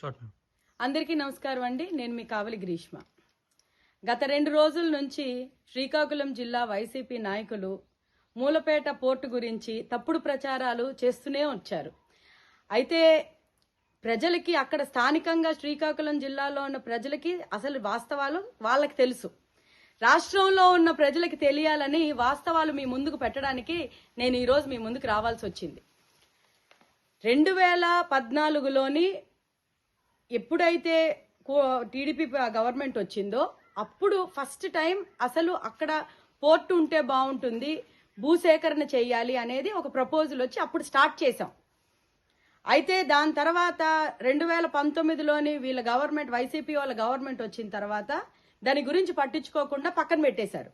అందరికీ నమస్కారం అండి. నేను మీ కావలి గ్రీష్మ. గత 2 రోజుల నుంచి శ్రీకాకుళం జిల్లా వైసీపీ నాయకులు మూలపేట పోర్టు గురించి తప్పుడు ప్రచారాలు చేస్తూనే వచ్చారు. అయితే ప్రజలకి, అక్కడ స్థానికంగా శ్రీకాకుళం జిల్లాలో ఉన్న ప్రజలకి అసలు వాస్తవాలు వాళ్ళకి తెలుసు. రాష్ట్రంలో ఉన్న ప్రజలకి తెలియాలని వాస్తవాలు మీ ముందుకు పెట్టడానికి నేను ఈరోజు మీ ముందుకు రావాల్సి వచ్చింది. 2014లోని ఎప్పుడైతే టీడీపీ గవర్నమెంట్ వచ్చిందో అప్పుడు ఫస్ట్ టైం అసలు అక్కడ పోర్టు ఉంటే బాగుంటుంది, భూసేకరణ చేయాలి అనేది ఒక ప్రపోజల్ వచ్చి అప్పుడు స్టార్ట్ చేశాం. అయితే దాని తర్వాత 2019లోని వీళ్ళ గవర్నమెంట్, వైసీపీ వాళ్ళ గవర్నమెంట్ వచ్చిన తర్వాత దాని గురించి పట్టించుకోకుండా పక్కన పెట్టేశారు.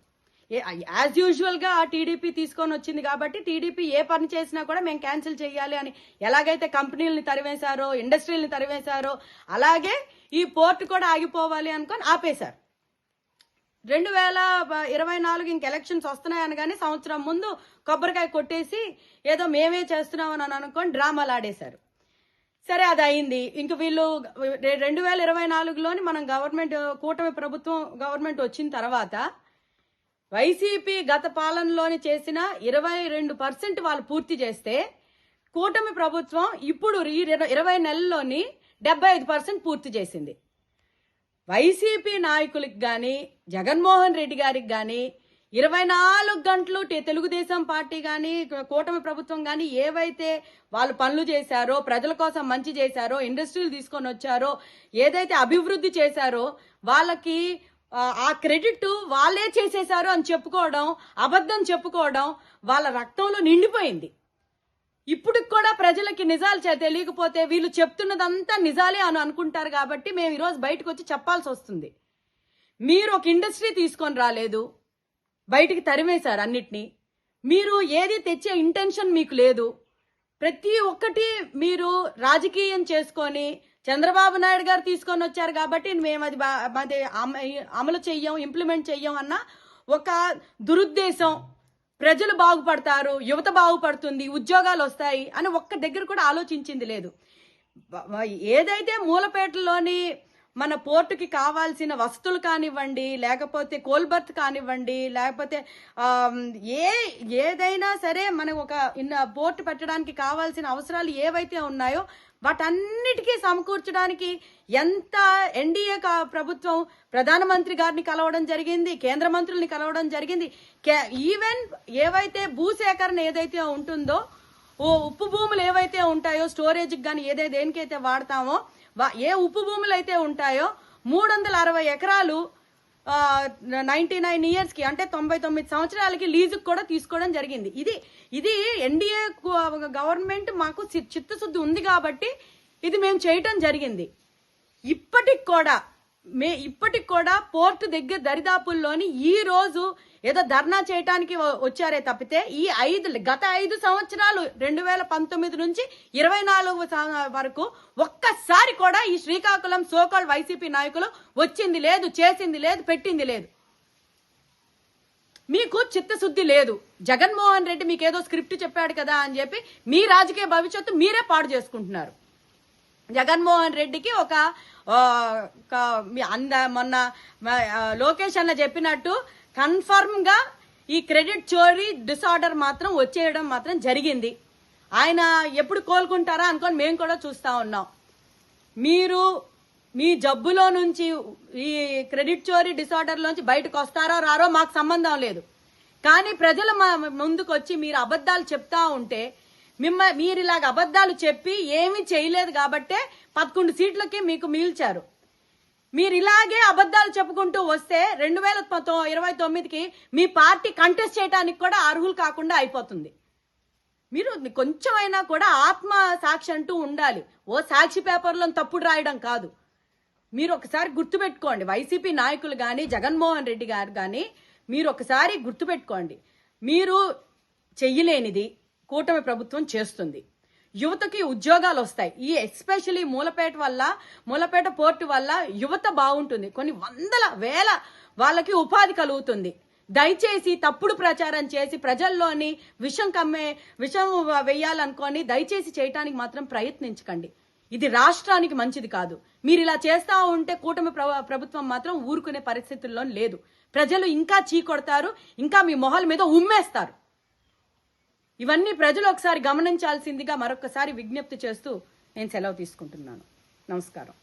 యాజ్ యూజువల్ గా టీడీపీ తీసుకొని వచ్చింది కాబట్టి టీడీపీ ఏ పని చేసినా కూడా మేము క్యాన్సిల్ చేయాలి అని ఎలాగైతే కంపెనీలని తరివేశారో, ఇండస్ట్రీలని తరివేశారో, అలాగే ఈ పోర్టు కూడా ఆగిపోవాలి అనుకొని ఆపేశారు. 2024 ఇంక ఎలక్షన్స్ వస్తున్నాయనగానే సంవత్సరం ముందు కొబ్బరికాయ కొట్టేసి ఏదో మేమే చేస్తున్నామని అనుకొని డ్రామాలు ఆడేశారు. సరే, అది అయింది. ఇంక వీళ్ళు 2024లోని మనం గవర్నమెంట్, కూటమి ప్రభుత్వం గవర్నమెంట్ వచ్చిన తర్వాత వైసీపీ గత పాలనలోని చేసిన 22% వాళ్ళు పూర్తి చేస్తే కూటమి ప్రభుత్వం ఇప్పుడు 20 నెలల్లోని 75% పూర్తి చేసింది. వైసీపీ నాయకులకి గాని, జగన్మోహన్ రెడ్డి గారికి గాని 24 గంటలు తెలుగుదేశం పార్టీ గాని, కూటమి ప్రభుత్వం గాని ఏవైతే వాళ్ళు పనులు చేశారో, ప్రజల కోసం మంచి చేశారో, ఇండస్ట్రీలు తీసుకొని వచ్చారో, ఏదైతే అభివృద్ధి చేశారో వాళ్ళకి ఆ క్రెడిట్ వాళ్ళే చేసేశారు అని చెప్పుకోవడం, అబద్ధం చెప్పుకోవడం వాళ్ళ రక్తంలో నిండిపోయింది. ఇప్పుడు కూడా ప్రజలకి నిజాలు తెలియకపోతే వీళ్ళు చెప్తున్నదంతా నిజాలే అని అనుకుంటారు. కాబట్టి మేము ఈరోజు బయటకు వచ్చి చెప్పాల్సి వస్తుంది. మీరు ఒక ఇండస్ట్రీ తీసుకొని రాలేదు, బయటికి తరిమేశారు అన్నిటినీ. మీరు ఏది తెచ్చే ఇంటెన్షన్ మీకు లేదు. ప్రతి ఒక్కటి మీరు రాజకీయం చేసుకొని చంద్రబాబు నాయుడు గారు తీసుకొని వచ్చారు కాబట్టి మేము అది అమలు చెయ్యం, ఇంప్లిమెంట్ చెయ్యం అన్న ఒక దురుద్దేశం. ప్రజలు బాగుపడతారు, యువత బాగుపడుతుంది, ఉద్యోగాలు వస్తాయి అని ఒక్క దగ్గర కూడా ఆలోచించింది లేదు. ఏదైతే మూలపేటలోని మన పోర్టుకి కావాల్సిన వస్తువులు కానివ్వండి, లేకపోతే కోల్బర్త్ కానివ్వండి, లేకపోతే ఏదైనా సరే మనకు ఒక పోర్టు పెట్టడానికి కావాల్సిన అవసరాలు ఏవైతే ఉన్నాయో వాటన్నిటికీ సమకూర్చడానికి ఎంత ఎన్డీఏ ప్రభుత్వం ప్రధానమంత్రి గారిని కలవడం జరిగింది, కేంద్ర మంత్రుల్ని కలవడం జరిగింది. ఈవెన్ ఏవైతే భూసేకరణ ఏదైతే ఉంటుందో, ఉప్పు భూములు ఏవైతే ఉంటాయో స్టోరేజ్కి కానీ ఏదైతే దేనికైతే వాడతామో, ఏ ఉప్పు భూములు అయితే ఉంటాయో 360 ఎకరాలు 99 ఇయర్స్ కి, అంటే 99 సంవత్సరాలకి లీజుకు కూడా తీసుకోవడం జరిగింది. ఇది ఎన్డీఏ గవర్నమెంట్ మాకు చిత్తశుద్ధి ఉంది కాబట్టి ఇది మేము చేయటం జరిగింది. ఇప్పటికి కూడా పోర్టు దగ్గర దరిదాపుల్లోని ఈ రోజు ఏదో ధర్నా చేయటానికి వచ్చారే తప్పితే గత 5 సంవత్సరాలు 2019 నుంచి 24 వరకు ఒక్కసారి కూడా ఈ శ్రీకాకుళం సోకాల్డ్ వైసీపీ నాయకులు వచ్చింది లేదు, చేసింది లేదు, పెట్టింది లేదు. మీకు చిత్తశుద్ధి లేదు. జగన్మోహన్ రెడ్డి మీకు ఏదో స్క్రిప్ట్ చెప్పాడు కదా అని చెప్పి మీ రాజకీయ భవిష్యత్తు మీరే పాడు చేసుకుంటున్నారు. జగన్మోహన్ రెడ్డికి మొన్న లోకేష్ అన్న చెప్పినట్టు కన్ఫర్మ్ గా ఈ క్రెడిట్ చోరీ డిసార్డర్ మాత్రం వచ్చేయడం మాత్రం జరిగింది. ఆయన ఎప్పుడు కోలుకుంటారా అనుకొని మేము కూడా చూస్తా ఉన్నాం. మీరు మీ జబ్బులో నుంచి, ఈ క్రెడిట్ చోరీ డిసార్డర్ లోంచి బయటకు వస్తారో రారో మాకు సంబంధం లేదు. కానీ ప్రజల ముందుకు వచ్చి మీరు అబద్ధాలు చెప్తా ఉంటే, మీరు ఇలాగ అబద్ధాలు చెప్పి ఏమీ చేయలేదు కాబట్టే 11 సీట్లకి మీకు మిగిల్చారు. మీరు ఇలాగే అబద్ధాలు చెప్పుకుంటూ వస్తే 2029కి మీ పార్టీ కంటెస్ట్ చేయడానికి కూడా అర్హులు కాకుండా అయిపోతుంది. మీరు కొంచెమైనా కూడా ఆత్మ సాక్షి అంటూ ఉండాలి. సాక్షి పేపర్లో తప్పుడు రాయడం కాదు. మీరు ఒకసారి గుర్తుపెట్టుకోండి, వైసీపీ నాయకులు కానీ, జగన్మోహన్ రెడ్డి గారు కానీ, మీరు ఒకసారి గుర్తుపెట్టుకోండి. మీరు చెయ్యలేనిది కూటమి ప్రభుత్వం చేస్తుంది. యువతకి ఉద్యోగాలు వస్తాయి. ఈ ఎస్పెషల్లీ మూలపేట పోర్టు వల్ల యువత బాగుంటుంది. కొన్ని వందల వేల వాళ్ళకి ఉపాధి కలుగుతుంది. దయచేసి తప్పుడు ప్రచారం చేసి ప్రజల్లోని విషం వేయాలనుకొని దయచేసి చేయటానికి మాత్రం ప్రయత్నించకండి. ఇది రాష్ట్రానికి మంచిది కాదు. మీరు ఇలా చేస్తా ఉంటే కూటమి ప్రభుత్వం మాత్రం ఊరుకునే పరిస్థితుల్లో లేదు. ప్రజలు ఇంకా చీకొడతారు, ఇంకా మీ మొహల మీద ఉమ్మేస్తారు. ఇవన్నీ ప్రజలు ఒకసారి గమనించాల్సిందిగా మరొకసారి విజ్ఞప్తి చేస్తూ నేను సెలవు తీసుకుంటున్నాను. నమస్కారం.